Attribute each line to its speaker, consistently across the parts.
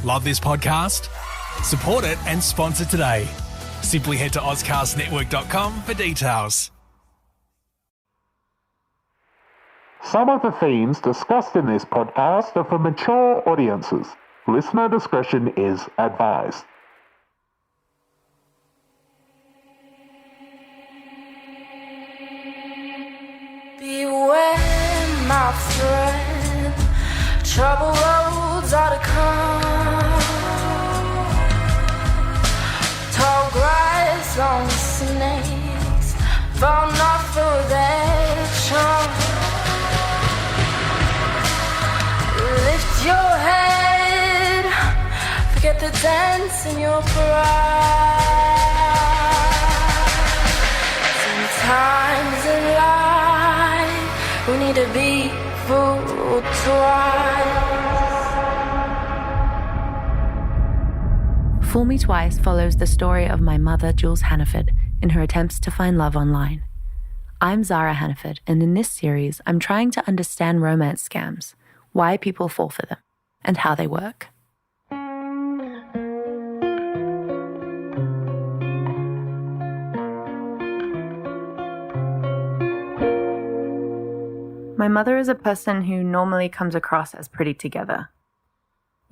Speaker 1: Love this podcast? Support it and sponsor today. Simply head to auscastnetwork.com for details.
Speaker 2: Some of the themes discussed in this podcast are for mature audiences. Listener discretion is advised.
Speaker 3: Beware, my friend, trouble roads are to come. Tall grass, long snakes, fall not for their charm. Lift your head, forget the dance in your pride. Sometimes in life we need to be fooled twice.
Speaker 4: Fool Me Twice follows the story of my mother, Jules Hannaford, in her attempts to find love online. I'm Zara Hannaford, and in this series, I'm trying to understand romance scams, why people fall for them, and how they work. My mother is a person who normally comes across as pretty together.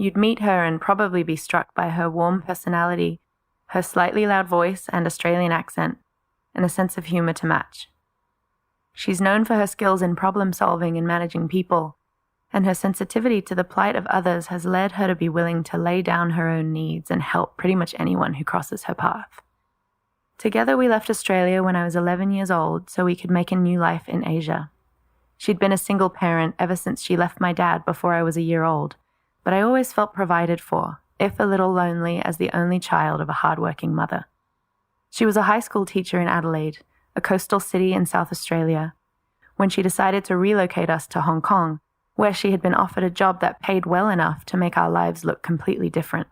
Speaker 4: You'd meet her and probably be struck by her warm personality, her slightly loud voice and Australian accent, and a sense of humour to match. She's known for her skills in problem solving and managing people, and her sensitivity to the plight of others has led her to be willing to lay down her own needs and help pretty much anyone who crosses her path. Together we left Australia when I was 11 years old so we could make a new life in Asia. She'd been a single parent ever since she left my dad before I was a year old, but I always felt provided for, if a little lonely as the only child of a hardworking mother. She was a high school teacher in Adelaide, a coastal city in South Australia, when she decided to relocate us to Hong Kong, where she had been offered a job that paid well enough to make our lives look completely different.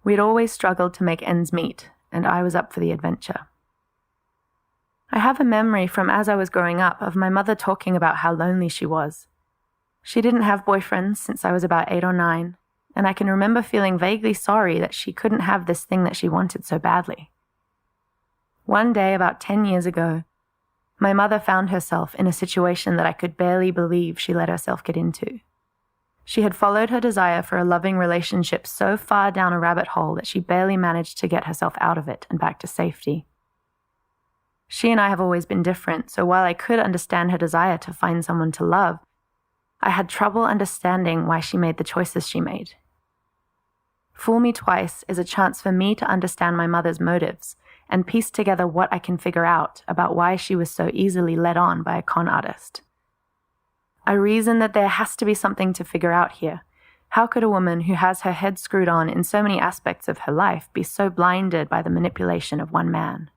Speaker 4: We'd always struggled to make ends meet, and I was up for the adventure. I have a memory from as I was growing up of my mother talking about how lonely she was. She didn't have boyfriends since I was about 8 or 9, and I can remember feeling vaguely sorry that she couldn't have this thing that she wanted so badly. One day, about 10 years ago, my mother found herself in a situation that I could barely believe she let herself get into. She had followed her desire for a loving relationship so far down a rabbit hole that she barely managed to get herself out of it and back to safety. She and I have always been different, so while I could understand her desire to find someone to love, I had trouble understanding why she made the choices she made. Fool Me Twice is a chance for me to understand my mother's motives and piece together what I can figure out about why she was so easily led on by a con artist. I reason that there has to be something to figure out here. How could a woman who has her head screwed on in so many aspects of her life be so blinded by the manipulation of one man?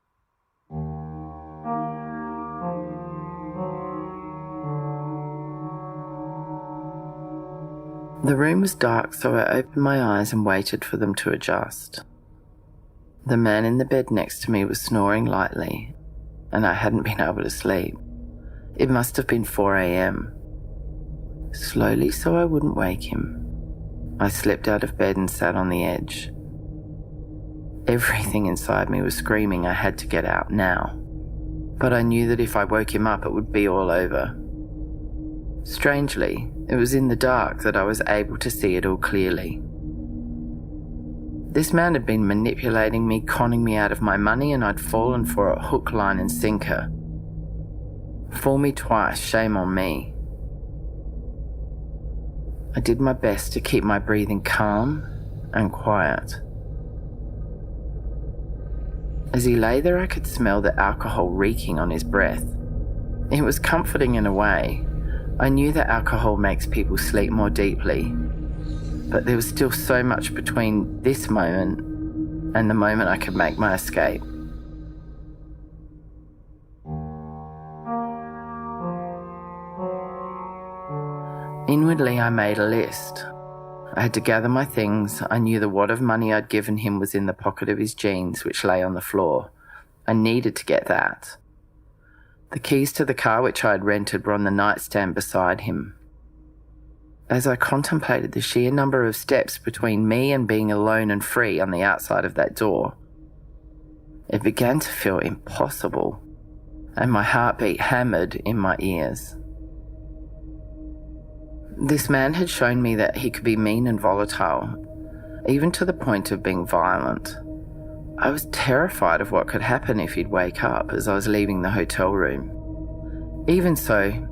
Speaker 5: The room was dark, so I opened my eyes and waited for them to adjust. The man in the bed next to me was snoring lightly, and I hadn't been able to sleep. It must have been 4 a.m. Slowly, so I wouldn't wake him, I slipped out of bed and sat on the edge. Everything inside me was screaming I had to get out now, but I knew that if I woke him up it would be all over. Strangely, it was in the dark that I was able to see it all clearly. This man had been manipulating me, conning me out of my money, and I'd fallen for it hook, line and sinker. Fool me twice, shame on me. I did my best to keep my breathing calm and quiet. As he lay there, I could smell the alcohol reeking on his breath. It was comforting in a way. I knew that alcohol makes people sleep more deeply, but there was still so much between this moment and the moment I could make my escape. Inwardly, I made a list. I had to gather my things. I knew the wad of money I'd given him was in the pocket of his jeans, which lay on the floor. I needed to get that. The keys to the car which I had rented were on the nightstand beside him. as I contemplated the sheer number of steps between me and being alone and free on the outside of that door, it began to feel impossible, and my heartbeat hammered in my ears. This man had shown me that he could be mean and volatile, even to the point of being violent. I was terrified of what could happen if he'd wake up as I was leaving the hotel room. Even so,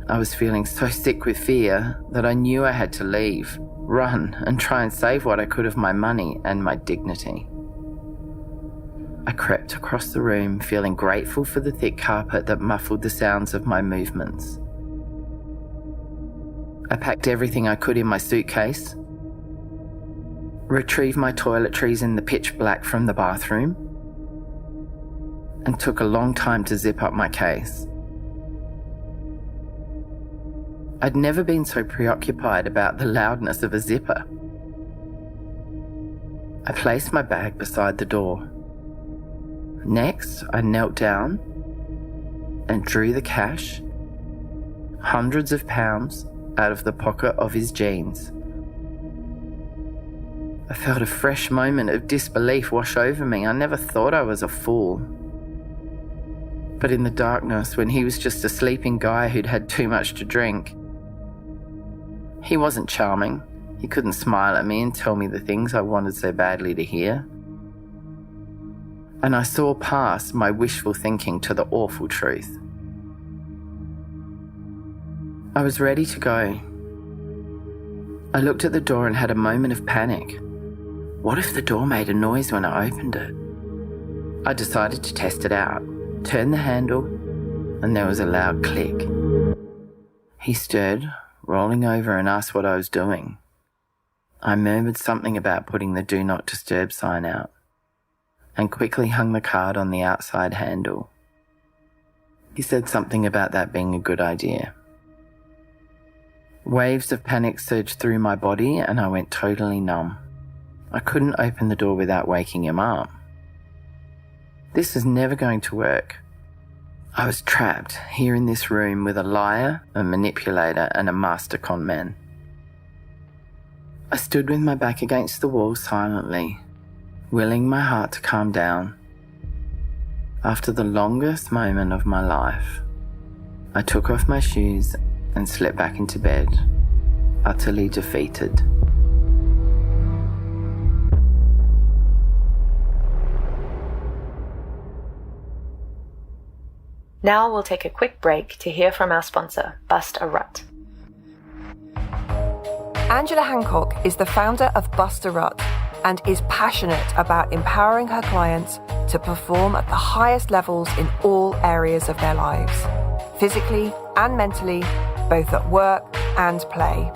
Speaker 5: I was feeling so sick with fear that I knew I had to leave, run, and try and save what I could of my money and my dignity. I crept across the room, feeling grateful for the thick carpet that muffled the sounds of my movements. I packed everything I could in my suitcase, retrieved my toiletries in the pitch black from the bathroom, and took a long time to zip up my case. I'd never been so preoccupied about the loudness of a zipper. I placed my bag beside the door. Next, I knelt down and drew the cash, hundreds of pounds, out of the pocket of his jeans. I felt a fresh moment of disbelief wash over me. I never thought I was a fool. But in the darkness, when he was just a sleeping guy who'd had too much to drink, he wasn't charming. He couldn't smile at me and tell me the things I wanted so badly to hear. And I saw past my wishful thinking to the awful truth. I was ready to go. I looked at the door and had a moment of panic. What if the door made a noise when I opened it? I decided to test it out, turned the handle, and there was a loud click. He stirred, rolling over, and asked what I was doing. I murmured something about putting the Do Not Disturb sign out, and quickly hung the card on the outside handle. He said something about that being a good idea. Waves of panic surged through my body and I went totally numb. I couldn't open the door without waking him up. This was never going to work. I was trapped here in this room with a liar, a manipulator, and a master con man. I stood with my back against the wall silently, willing my heart to calm down. After the longest moment of my life, I took off my shoes and slipped back into bed, utterly defeated.
Speaker 4: Now we'll take a quick break to hear from our sponsor, Bust a Rut.
Speaker 6: Angela Hancock is the founder of Bust a Rut and is passionate about empowering her clients to perform at the highest levels in all areas of their lives, physically and mentally, both at work and play.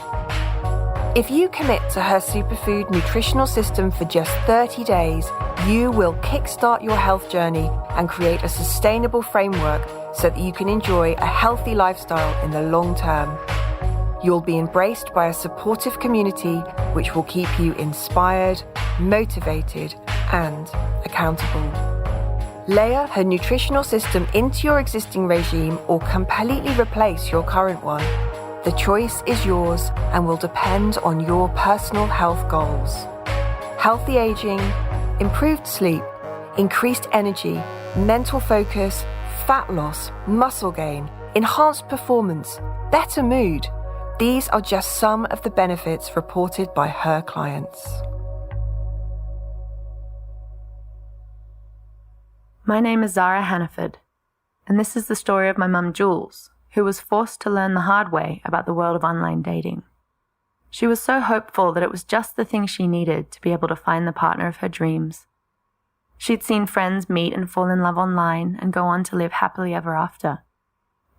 Speaker 6: If you commit to her superfood nutritional system for just 30 days, you will kickstart your health journey and create a sustainable framework so that you can enjoy a healthy lifestyle in the long term. You'll be embraced by a supportive community which will keep you inspired, motivated, and accountable. Layer her nutritional system into your existing regime or completely replace your current one. The choice is yours and will depend on your personal health goals. Healthy aging, improved sleep, increased energy, mental focus, fat loss, muscle gain, enhanced performance, better mood. These are just some of the benefits reported by her clients.
Speaker 4: My name is Zara Hannaford, and this is the story of my mum Jules, who was forced to learn the hard way about the world of online dating. She was so hopeful that it was just the thing she needed to be able to find the partner of her dreams. She'd seen friends meet and fall in love online and go on to live happily ever after.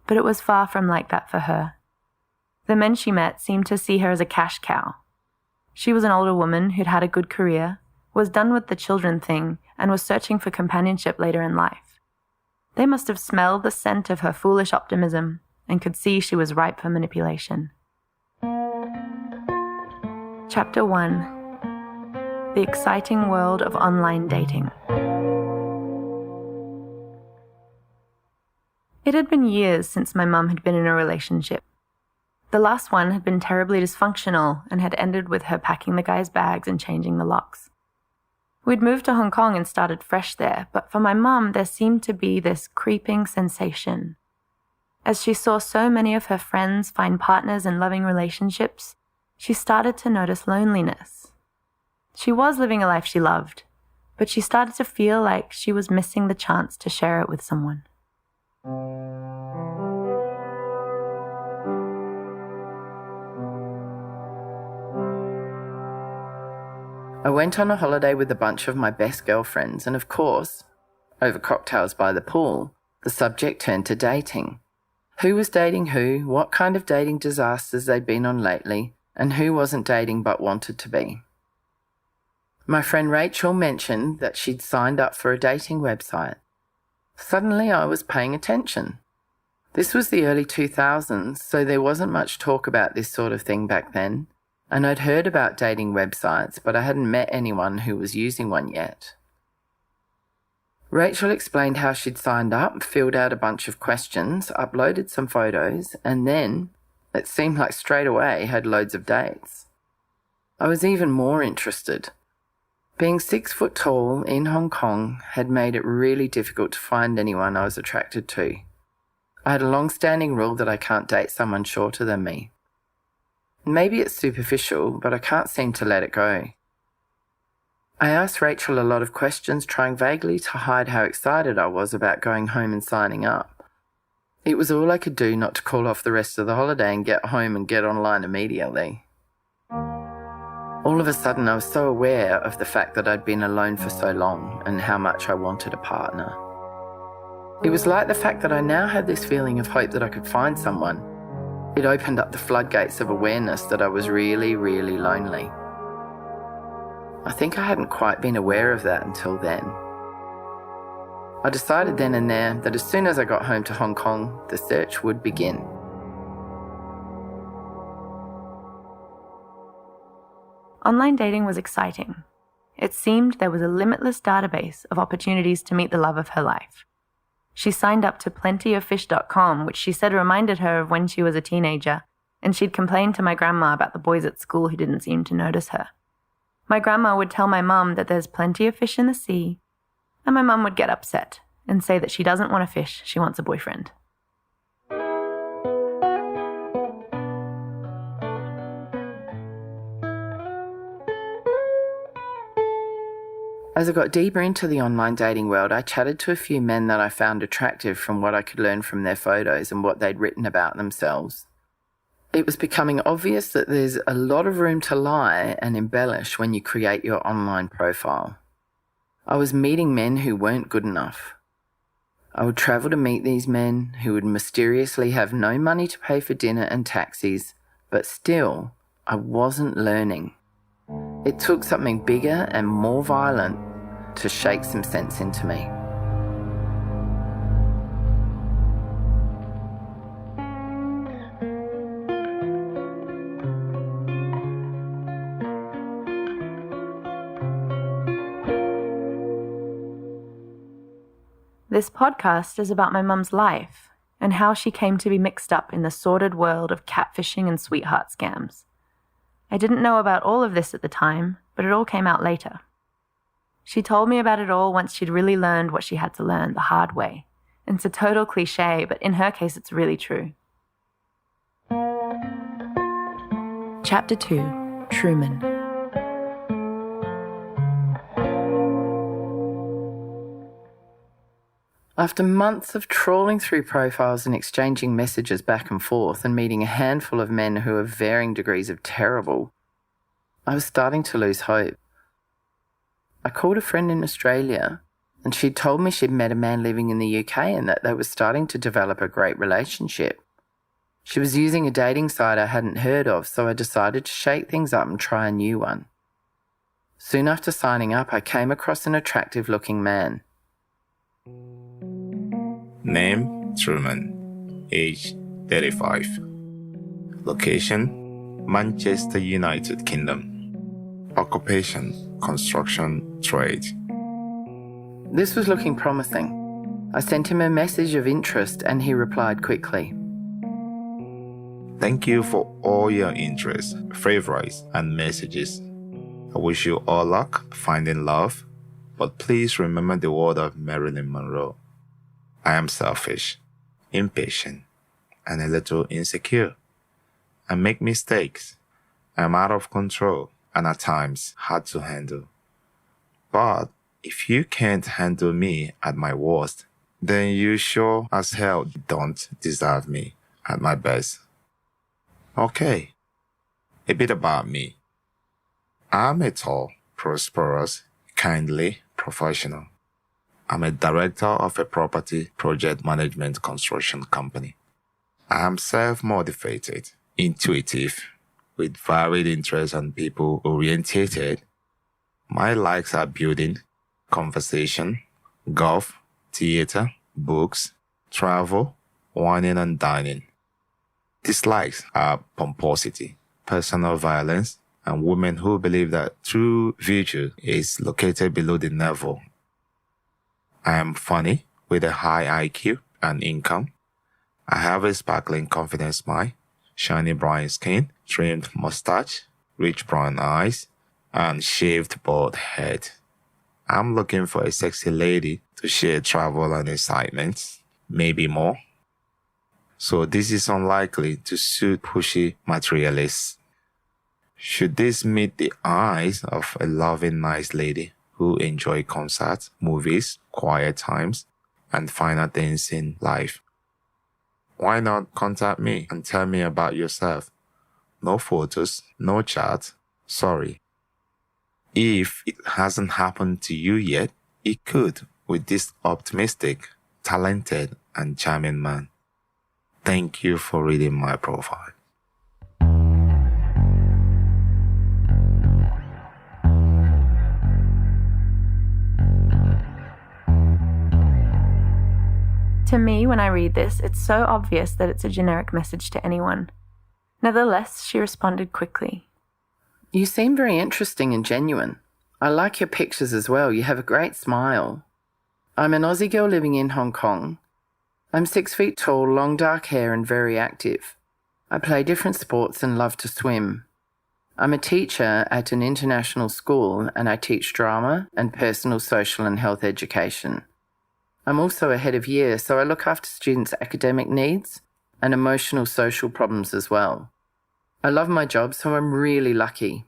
Speaker 4: But it was far from like that for her. The men she met seemed to see her as a cash cow. She was an older woman who'd had a good career, was done with the children thing, and was searching for companionship later in life. They must have smelled the scent of her foolish optimism and could see she was ripe for manipulation. Chapter 1: The Exciting World of Online Dating. It had been years since my mum had been in a relationship. The last one had been terribly dysfunctional and had ended with her packing the guy's bags and changing the locks. We'd moved to Hong Kong and started fresh there, but for my mum, there seemed to be this creeping sensation. As she saw so many of her friends find partners and loving relationships, she started to notice loneliness. She was living a life she loved, but she started to feel like she was missing the chance to share it with someone.
Speaker 5: I went on a holiday with a bunch of my best girlfriends, and of course, over cocktails by the pool, the subject turned to dating. Who was dating who, what kind of dating disasters they'd been on lately, and who wasn't dating but wanted to be. My friend Rachel mentioned that she'd signed up for a dating website. Suddenly I was paying attention. This was the early 2000s, so there wasn't much talk about this sort of thing back then, and I'd heard about dating websites, but I hadn't met anyone who was using one yet. Rachel explained how she'd signed up, filled out a bunch of questions, uploaded some photos, and then, it seemed like straight away, had loads of dates. I was even more interested. Being 6 foot tall in Hong Kong had made it really difficult to find anyone I was attracted to. I had a long-standing rule that I can't date someone shorter than me. Maybe it's superficial, but I can't seem to let it go. I asked Rachel a lot of questions, trying vaguely to hide how excited I was about going home and signing up. It was all I could do not to call off the rest of the holiday and get home and get online immediately. All of a sudden, I was so aware of the fact that I'd been alone for so long and how much I wanted a partner. It was like the fact that I now had this feeling of hope that I could find someone. It opened up the floodgates of awareness that I was really, really lonely. I think I hadn't quite been aware of that until then. I decided then and there that as soon as I got home to Hong Kong, the search would begin.
Speaker 4: Online dating was exciting. It seemed there was a limitless database of opportunities to meet the love of her life. She signed up to plentyoffish.com, which she said reminded her of when she was a teenager, and she'd complained to my grandma about the boys at school who didn't seem to notice her. My grandma would tell my mum that there's plenty of fish in the sea, and my mum would get upset and say that she doesn't want a fish, she wants a boyfriend.
Speaker 5: As I got deeper into the online dating world, I chatted to a few men that I found attractive from what I could learn from their photos and what they'd written about themselves. It was becoming obvious that there's a lot of room to lie and embellish when you create your online profile. I was meeting men who weren't good enough. I would travel to meet these men who would mysteriously have no money to pay for dinner and taxis, but still, I wasn't learning. It took something bigger and more violent to shake some sense into me.
Speaker 4: This podcast is about my mum's life and how she came to be mixed up in the sordid world of catfishing and sweetheart scams. I didn't know about all of this at the time, but it all came out later. She told me about it all once she'd really learned what she had to learn the hard way. And it's a total cliche, but in her case it's really true. Chapter 2, Truman.
Speaker 5: After months of trawling through profiles and exchanging messages back and forth and meeting a handful of men who are varying degrees of terrible, I was starting to lose hope. I called a friend in Australia and she'd told me she'd met a man living in the UK and that they were starting to develop a great relationship. She was using a dating site I hadn't heard of, so I decided to shake things up and try a new one. Soon after signing up, I came across an attractive-looking man.
Speaker 7: Name, Truman. Age, 35. Location, Manchester, United Kingdom. Occupation, construction, trade.
Speaker 5: This was looking promising. I sent him a message of interest and he replied quickly.
Speaker 7: Thank you for all your interests, favorites, and messages. I wish you all luck finding love, but please remember the word of Marilyn Monroe. I am selfish, impatient, and a little insecure. I make mistakes. I'm out of control and at times hard to handle. But if you can't handle me at my worst, then you sure as hell don't deserve me at my best. Okay, a bit about me. I'm a tall, prosperous, kindly professional. I'm a director of a property project management construction company. I am self-motivated, intuitive, with varied interests and people-orientated. My likes are building, conversation, golf, theater, books, travel, wining and dining. Dislikes are pomposity, personal violence, and women who believe that true virtue is located below the navel. I am funny with a high IQ and income. I have a sparkling confident smile, shiny brown skin, trimmed mustache, rich brown eyes, and shaved bald head. I'm looking for a sexy lady to share travel and excitement, maybe more. So this is unlikely to suit pushy materialists. Should this meet the eyes of a loving, nice lady who enjoy concerts, movies, quiet times, and finer things in life, why not contact me and tell me about yourself? No photos, no chat, sorry. If it hasn't happened to you yet, it could with this optimistic, talented, and charming man. Thank you for reading my profile.
Speaker 4: To me, when I read this, it's so obvious that it's a generic message to anyone. Nevertheless, she responded quickly.
Speaker 5: You seem very interesting and genuine. I like your pictures as well. You have a great smile. I'm an Aussie girl living in Hong Kong. I'm 6 feet tall, long dark hair and very active. I play different sports and love to swim. I'm a teacher at an international school and I teach drama and personal, social and health education. I'm also a head of year, so I look after students' academic needs and emotional social problems as well. I love my job, so I'm really lucky.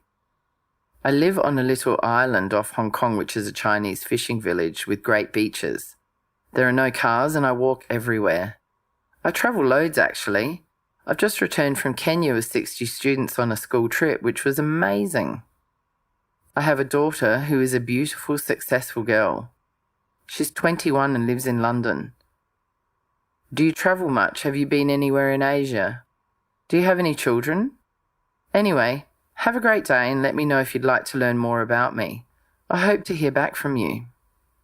Speaker 5: I live on a little island off Hong Kong, which is a Chinese fishing village with great beaches. There are no cars and I walk everywhere. I travel loads actually. I've just returned from Kenya with 60 students on a school trip, which was amazing. I have a daughter who is a beautiful, successful girl. She's 21 and lives in London. Do you travel much? Have you been anywhere in Asia? Do you have any children? Anyway, have a great day and let me know if you'd like to learn more about me. I hope to hear back from you.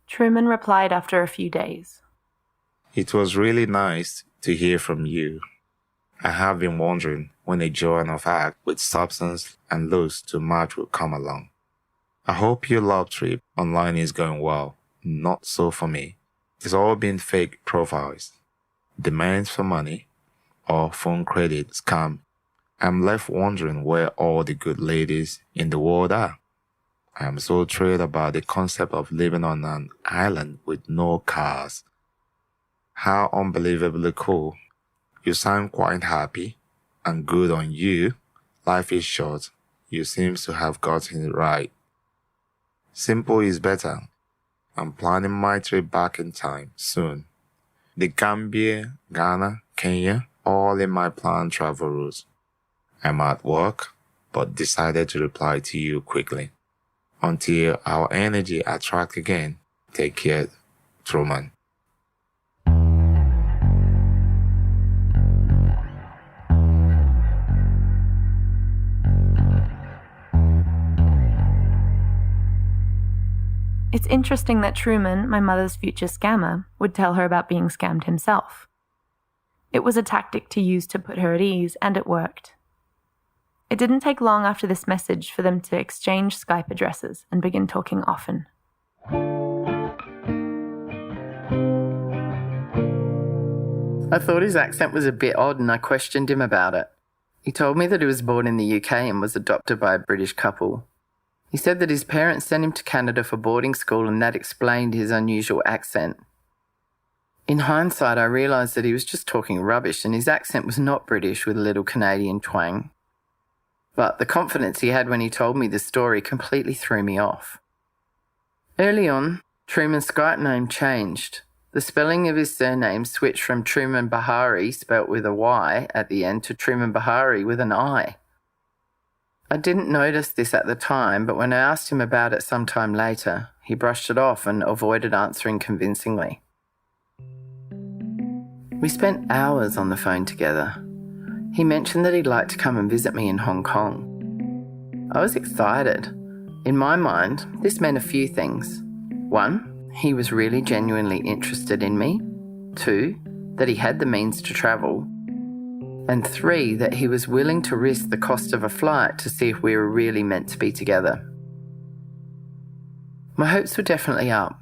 Speaker 4: Truman replied after a few days.
Speaker 7: It was really nice to hear from you. I have been wondering when a joint of act with substance and looks to match will come along. I hope your love trip online is going well. Not so for me. It's all been fake profiles, demands for money, or phone credit scam. I'm left wondering where all the good ladies in the world are. I am so thrilled about the concept of living on an island with no cars. How unbelievably cool. You sound quite happy, and good on you. Life is short. You seem to have gotten it right. Simple is better. I'm planning my trip back in time soon. The Gambia, Ghana, Kenya, all in my planned travel routes. I'm at work, but decided to reply to you quickly. Until our energy attract again, take care, Truman.
Speaker 4: It's interesting that Truman, my mother's future scammer, would tell her about being scammed himself. It was a tactic to use to put her at ease, and it worked. It didn't take long after this message for them to exchange Skype addresses and begin talking often.
Speaker 5: I thought his accent was a bit odd and I questioned him about it. He told me that he was born in the UK and was adopted by a British couple. He said that his parents sent him to Canada for boarding school and that explained his unusual accent. In hindsight, I realised that he was just talking rubbish and his accent was not British with a little Canadian twang. But the confidence he had when he told me this story completely threw me off. Early on, Truman's Skype name changed. The spelling of his surname switched from Truman Bahari, spelt with a Y at the end, to Truman Bahari with an I. I didn't notice this at the time, but when I asked him about it some time later, he brushed it off and avoided answering convincingly. We spent hours on the phone together. He mentioned that he'd like to come and visit me in Hong Kong. I was excited. In my mind, this meant a few things. 1, he was really genuinely interested in me. 2, that he had the means to travel. And 3, that he was willing to risk the cost of a flight to see if we were really meant to be together. My hopes were definitely up,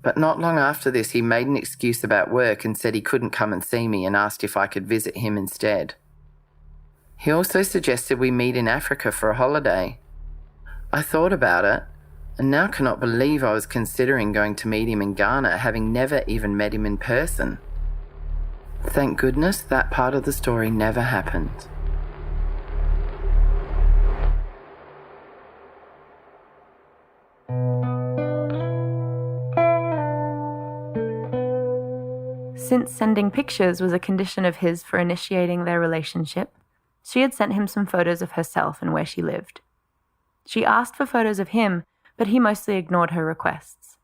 Speaker 5: but not long after this he made an excuse about work and said he couldn't come and see me and asked if I could visit him instead. He also suggested we meet in Africa for a holiday. I thought about it, and now cannot believe I was considering going to meet him in Ghana, having never even met him in person. Thank goodness that part of the story never happened.
Speaker 4: Since sending pictures was a condition of his for initiating their relationship, she had sent him some photos of herself and where she lived. She asked for photos of him, but he mostly ignored her requests.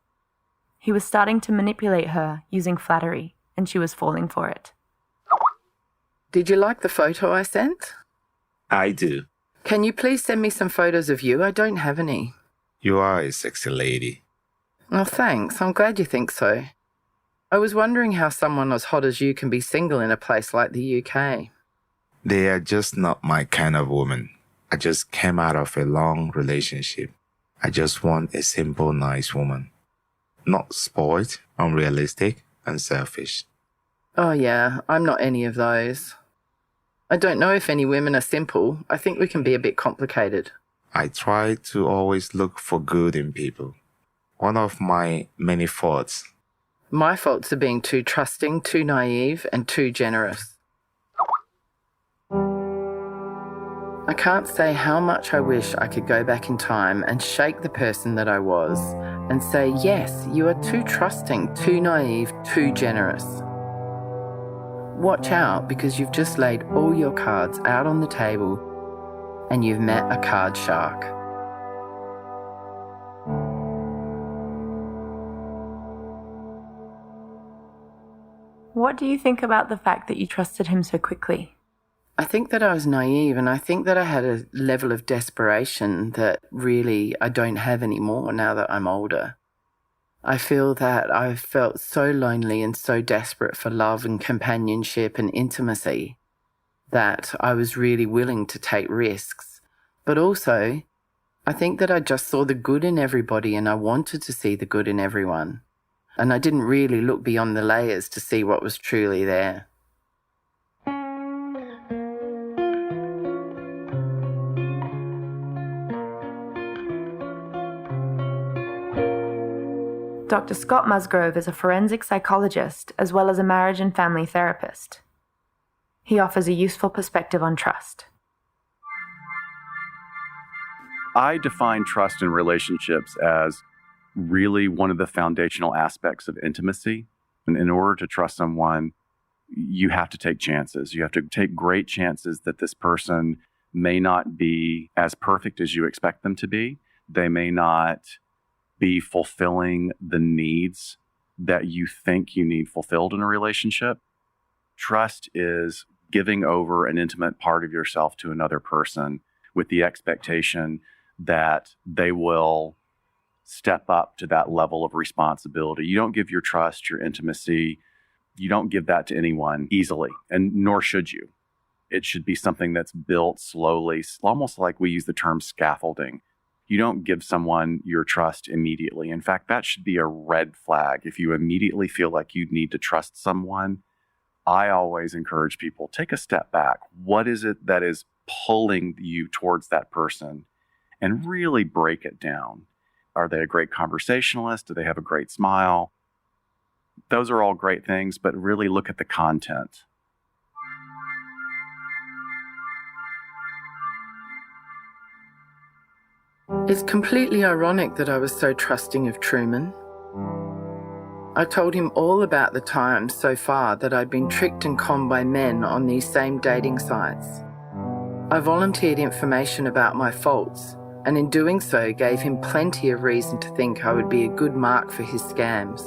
Speaker 4: He was starting to manipulate her using flattery, and she was falling for it.
Speaker 5: Did you like the photo I sent?
Speaker 7: I do.
Speaker 5: Can you please send me some photos of you? I don't have any.
Speaker 7: You are a sexy lady.
Speaker 5: Oh, thanks. I'm glad you think so. I was wondering how someone as hot as you can be single in a place like the UK.
Speaker 7: They are just not my kind of woman. I just came out of a long relationship. I just want a simple, nice woman. Not spoiled, unrealistic, and selfish.
Speaker 5: Oh yeah, I'm not any of those. I don't know if any women are simple. I think we can be a bit complicated.
Speaker 7: I try to always look for good in people. One of my many faults.
Speaker 5: My faults are being too trusting, too naive, and too generous. I can't say how much I wish I could go back in time and shake the person that I was and say, yes, you are too trusting, too naive, too generous. Watch out, because you've just laid all your cards out on the table and you've met a card shark.
Speaker 4: What do you think about the fact that you trusted him so quickly?
Speaker 5: I think that I was naive, and I think that I had a level of desperation that really I don't have anymore now that I'm older. I feel that I've felt so lonely and so desperate for love and companionship and intimacy that I was really willing to take risks. But also, I think that I just saw the good in everybody and I wanted to see the good in everyone. And I didn't really look beyond the layers to see what was truly there.
Speaker 4: Dr. Scott Musgrove is a forensic psychologist as well as a marriage and family therapist. He offers a useful perspective on trust.
Speaker 8: I define trust in relationships as really one of the foundational aspects of intimacy. And in order to trust someone, you have to take chances. You have to take great chances that this person may not be as perfect as you expect them to be. They may not be fulfilling the needs that you think you need fulfilled in a relationship. Trust is giving over an intimate part of yourself to another person with the expectation that they will step up to that level of responsibility. You don't give your trust, your intimacy, you don't give that to anyone easily, and nor should you. It should be something that's built slowly, almost like we use the term scaffolding. You don't give someone your trust immediately. In fact, that should be a red flag. If you immediately feel like you need to trust someone, I always encourage people, take a step back. What is it that is pulling you towards that person? And really break it down. Are they a great conversationalist? Do they have a great smile? Those are all great things, but really look at the content.
Speaker 5: It's completely ironic that I was so trusting of Truman. I told him all about the times so far that I'd been tricked and conned by men on these same dating sites. I volunteered information about my faults, and in doing so gave him plenty of reason to think I would be a good mark for his scams.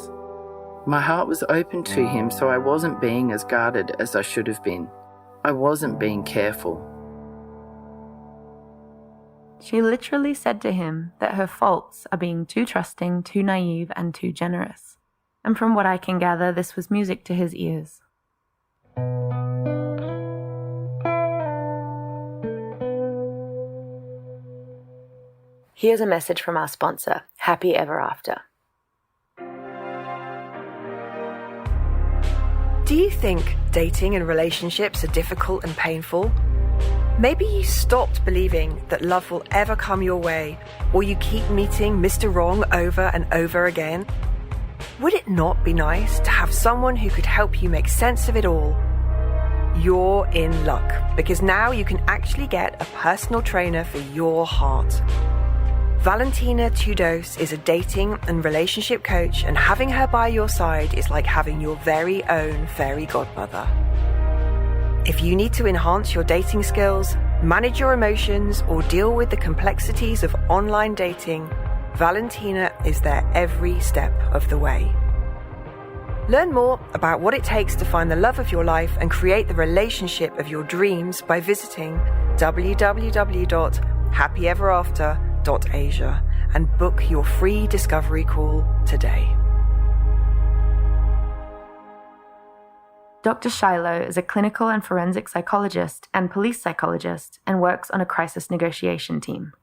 Speaker 5: My heart was open to him, so I wasn't being as guarded as I should have been. I wasn't being careful.
Speaker 4: She literally said to him that her faults are being too trusting, too naive, and too generous. And from what I can gather, this was music to his ears. Here's a message from our sponsor, Happy Ever After.
Speaker 6: Do you think dating and relationships are difficult and painful? Maybe you stopped believing that love will ever come your way, or you keep meeting Mr. Wrong over and over again. Would it not be nice to have someone who could help you make sense of it all? You're in luck, because now you can actually get a personal trainer for your heart. Valentina Tudos is a dating and relationship coach, and having her by your side is like having your very own fairy godmother. If you need to enhance your dating skills, manage your emotions, or deal with the complexities of online dating, Valentina is there every step of the way. Learn more about what it takes to find the love of your life and create the relationship of your dreams by visiting www.happyeverafter.asia and book your free discovery call today.
Speaker 4: Dr. Shiloh is a clinical and forensic psychologist and police psychologist and works on a crisis negotiation team.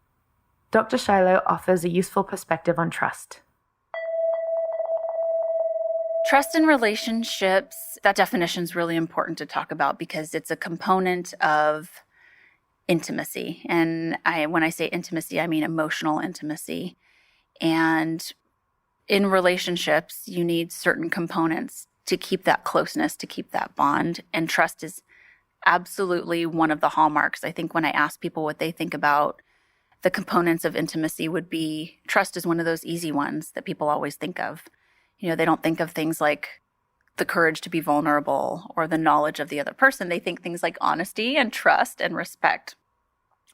Speaker 4: Dr. Shiloh offers a useful perspective on trust.
Speaker 9: Trust in relationships, that definition is really important to talk about because it's a component of intimacy. And when I say intimacy, I mean emotional intimacy. And in relationships, you need certain components to keep that closeness, to keep that bond. And trust is absolutely one of the hallmarks. I think when I ask people what they think about the components of intimacy would be, trust is one of those easy ones that people always think of. You know, they don't think of things like the courage to be vulnerable or the knowledge of the other person. They think things like honesty and trust and respect.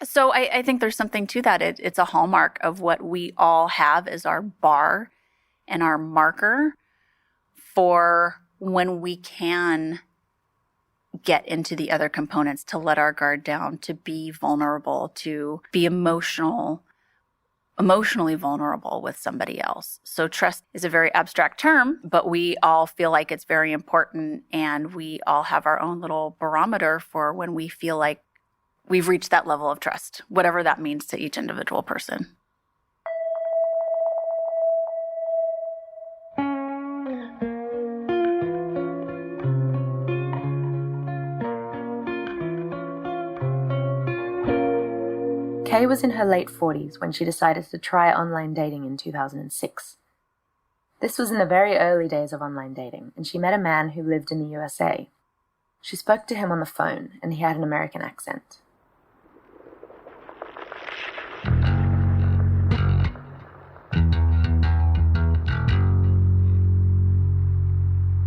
Speaker 9: So I think there's something to that. It's a hallmark of what we all have as our bar and our marker for when we can get into the other components, to let our guard down, to be vulnerable, to be emotionally vulnerable with somebody else. So trust is a very abstract term, but we all feel like it's very important, and we all have our own little barometer for when we feel like we've reached that level of trust, whatever that means to each individual person.
Speaker 4: Kay was in her late 40s when she decided to try online dating in 2006. This was in the very early days of online dating, and she met a man who lived in the USA. She spoke to him on the phone, and he had an American accent.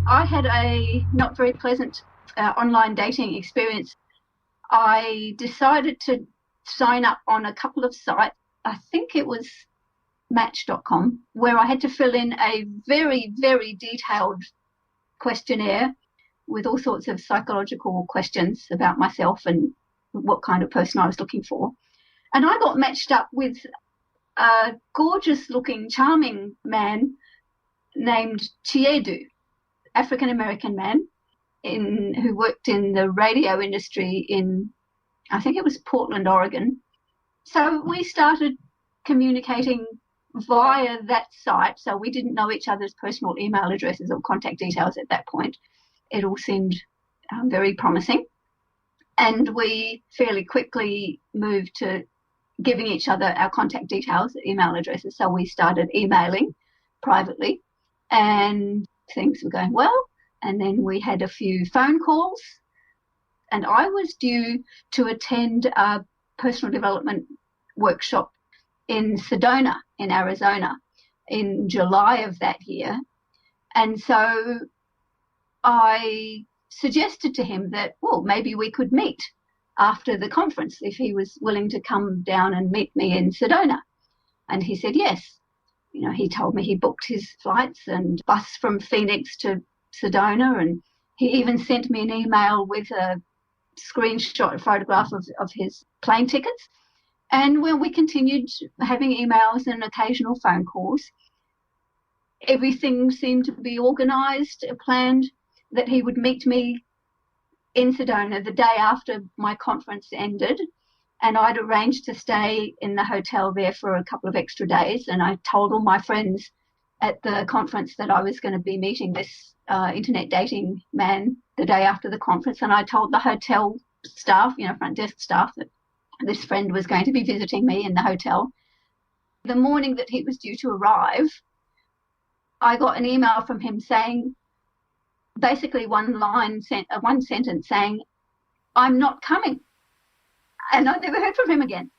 Speaker 10: I had a not very pleasant online dating experience. I decided to sign up on a couple of sites. I think it was Match.com, where I had to fill in a very, very detailed questionnaire with all sorts of psychological questions about myself and what kind of person I was looking for. And I got matched up with a gorgeous-looking, charming man named Shayde, African-American man who worked in the radio industry in, I think it was Portland, Oregon. So we started communicating via that site. So we didn't know each other's personal email addresses or contact details at that point. It all seemed very promising. And we fairly quickly moved to giving each other our contact details, email addresses. So we started emailing privately and things were going well. And then we had a few phone calls, and I was due to attend a personal development workshop in Sedona in Arizona in July of that year. And so I suggested to him that, well, maybe we could meet after the conference if he was willing to come down and meet me in Sedona. And he said yes. You know, he told me he booked his flights and bus from Phoenix to Sedona, and he even sent me an email with a screenshot, a photograph of his plane tickets. And when we continued having emails and occasional phone calls, everything seemed to be organised, planned, that he would meet me in Sedona the day after my conference ended. And I'd arranged to stay in the hotel there for a couple of extra days. And I told all my friends at the conference that I was going to be meeting this internet dating man the day after the conference. And I told the hotel staff, front desk staff, that this friend was going to be visiting me in the hotel. The morning that he was due to arrive, I got an email from him saying, basically one sentence saying, "I'm not coming." And I never heard from him again.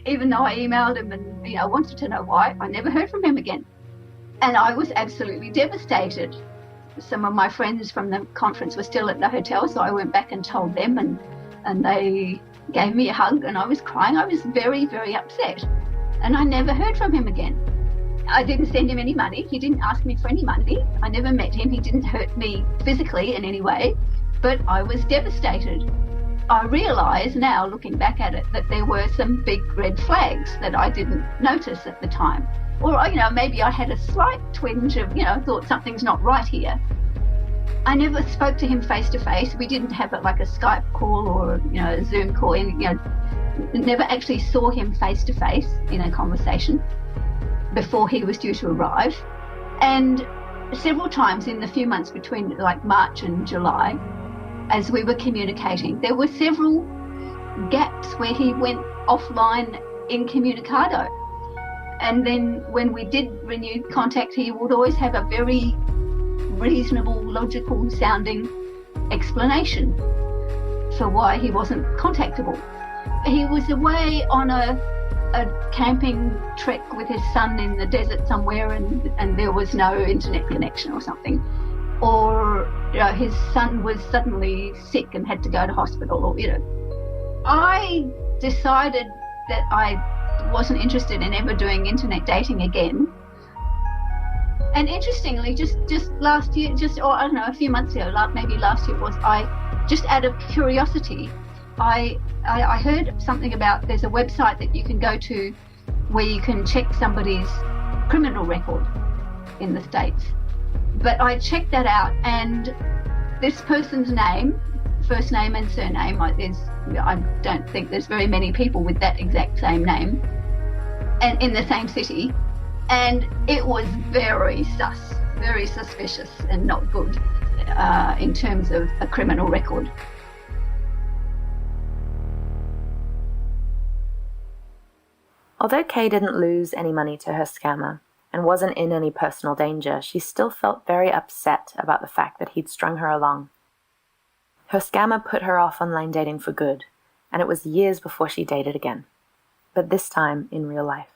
Speaker 10: Even though I emailed him and wanted to know why, I never heard from him again. And I was absolutely devastated. Some of my friends from the conference were still at the hotel, so I went back and told them, and they gave me a hug, and I was crying. I was very, very upset. And I never heard from him again. I didn't send him any money. He didn't ask me for any money. I never met him. He didn't hurt me physically in any way, but I was devastated. I realise now, looking back at it, that there were some big red flags that I didn't notice at the time. Or, maybe I had a slight twinge of, thought something's not right here. I never spoke to him face to face. We didn't have it like a Skype call or, a Zoom call. Never actually saw him face to face in a conversation before he was due to arrive. And several times in the few months between like March and July, as we were communicating, there were several gaps where he went offline incommunicado. And then when we did renew contact, he would always have a very reasonable, logical sounding explanation for why he wasn't contactable. He was away on a camping trek with his son in the desert somewhere, and there was no internet connection or something. Or his son was suddenly sick and had to go to hospital, or I decided that I wasn't interested in ever doing internet dating again. And interestingly, just last year, a few months ago, maybe last year I just out of curiosity, I heard something about there's a website that you can go to where you can check somebody's criminal record in the States. But I checked that out, and this person's name, first name and surname, I don't think there's very many people with that exact same name and in the same city. And it was very suspicious and not good in terms of a criminal record.
Speaker 4: Although Kay didn't lose any money to her scammer and wasn't in any personal danger, she still felt very upset about the fact that he'd strung her along. Her scammer put her off online dating for good, and it was years before she dated again, but this time in real life.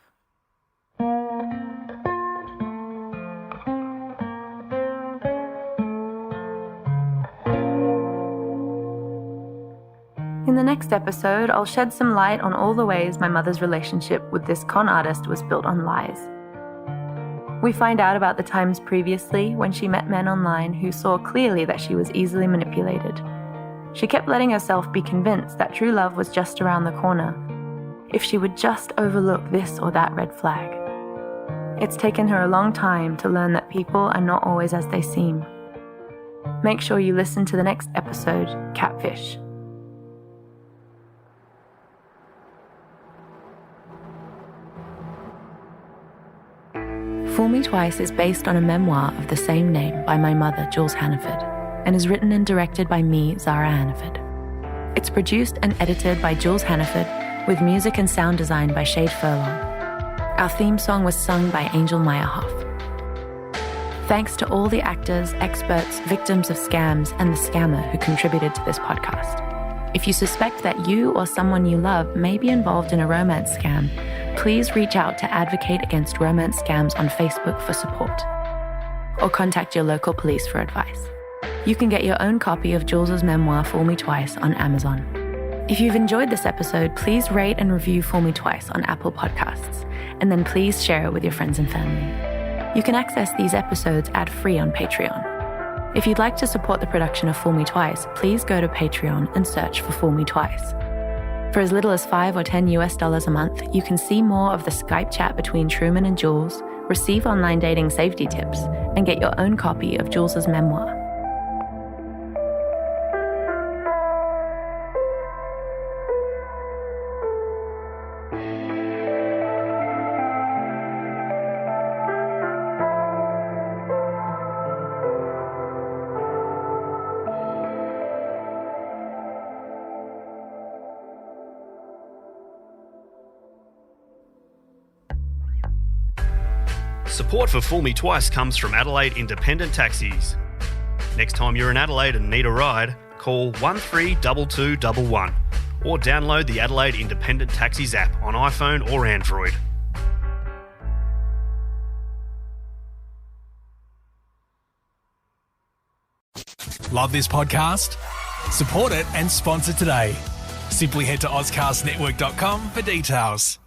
Speaker 4: In the next episode, I'll shed some light on all the ways my mother's relationship with this con artist was built on lies. We find out about the times previously when she met men online who saw clearly that she was easily manipulated. She kept letting herself be convinced that true love was just around the corner, if she would just overlook this or that red flag. It's taken her a long time to learn that people are not always as they seem. Make sure you listen to the next episode, Catfish. Fool Me Twice is based on a memoir of the same name by my mother, Jules Hannaford. and is written and directed by me, Zara Hannaford. It's produced and edited by Jules Hannaford, with music and sound design by Shayde Furlong. Our theme song was sung by Angele Meyerhoff. Thanks to all the actors, experts, victims of scams, and the scammer who contributed to this podcast. If you suspect that you or someone you love may be involved in a romance scam, please reach out to Advocate Against Romance Scams on Facebook for support, or contact your local police for advice. You can get your own copy of Jules' memoir, Fool Me Twice, on Amazon. If you've enjoyed this episode, please rate and review Fool Me Twice on Apple Podcasts, and then please share it with your friends and family. You can access these episodes ad-free on Patreon. If you'd like to support the production of Fool Me Twice, please go to Patreon and search for Fool Me Twice. For as little as $5 or $10 a month, you can see more of the Skype chat between Truman and Jules, receive online dating safety tips, and get your own copy of Jules' memoir.
Speaker 11: Support for Fool Me Twice comes from Adelaide Independent Taxis. Next time you're in Adelaide and need a ride, call 132211 or download the Adelaide Independent Taxis app on iPhone or Android.
Speaker 1: Love this podcast? Support it and sponsor today. Simply head to AuscastNetwork.com for details.